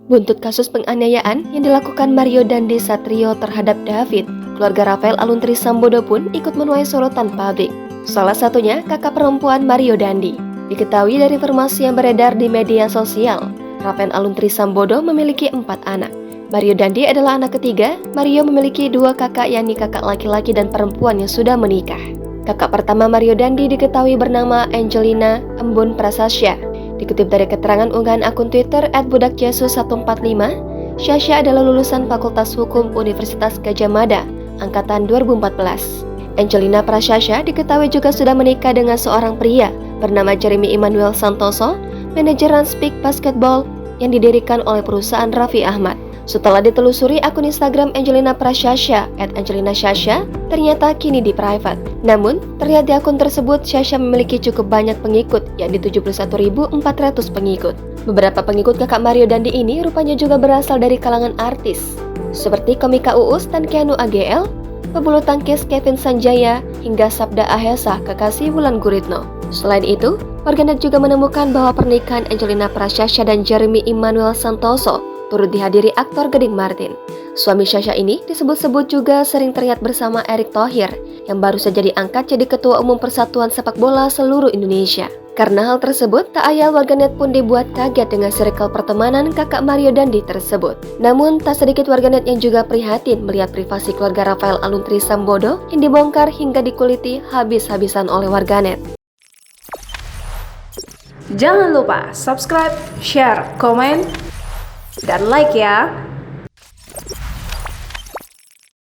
Buntut kasus penganiayaan yang dilakukan Mario Dandi Satrio terhadap David, keluarga Rafael Aluntri Sambodo pun ikut menuai sorotan publik. Salah satunya kakak perempuan Mario Dandi. Diketahui dari informasi yang beredar di media sosial, Rafael Aluntri Sambodo memiliki 4 anak. Mario Dandi adalah anak ketiga. Mario memiliki 2 kakak, yakni kakak laki-laki dan perempuan yang sudah menikah. Kakak pertama Mario Dandi diketahui bernama Angelina Embun Prasasya. Dikutip dari keterangan unggahan akun Twitter @budakjesus145, Syasha adalah lulusan Fakultas Hukum Universitas Gadjah Mada, angkatan 2014. Angelina Prasasya diketahui juga sudah menikah dengan seorang pria bernama Jeremy Emmanuel Santoso, manajer Ranspik Basketball yang didirikan oleh perusahaan Raffi Ahmad. Setelah ditelusuri akun Instagram Angelina Prasasya @angelinasyasha, ternyata kini di private. Namun, terlihat di akun tersebut Syasha memiliki cukup banyak pengikut, yakni 71.400 pengikut. Beberapa pengikut kakak Mario Dandi ini rupanya juga berasal dari kalangan artis, seperti komika Uus dan Keanu AGL, pebulu tangkis Kevin Sanjaya, hingga Sabda Ahesa, kekasih Wulan Guritno. Selain itu, warganet juga menemukan bahwa pernikahan Angelina Prasasya dan Jeremy Emmanuel Santoso turut dihadiri aktor Gading Martin. Suami Syasha ini disebut-sebut juga sering terlihat bersama Erick Thohir yang baru saja diangkat jadi Ketua Umum Persatuan Sepak Bola seluruh Indonesia. Karena hal tersebut, tak ayal warganet pun dibuat kaget dengan circle pertemanan kakak Mario Dandi tersebut. Namun, tak sedikit warganet yang juga prihatin melihat privasi keluarga Rafael Aluntri Sambodo yang dibongkar hingga dikuliti habis-habisan oleh warganet. Jangan lupa subscribe, share, komen, dan like ya.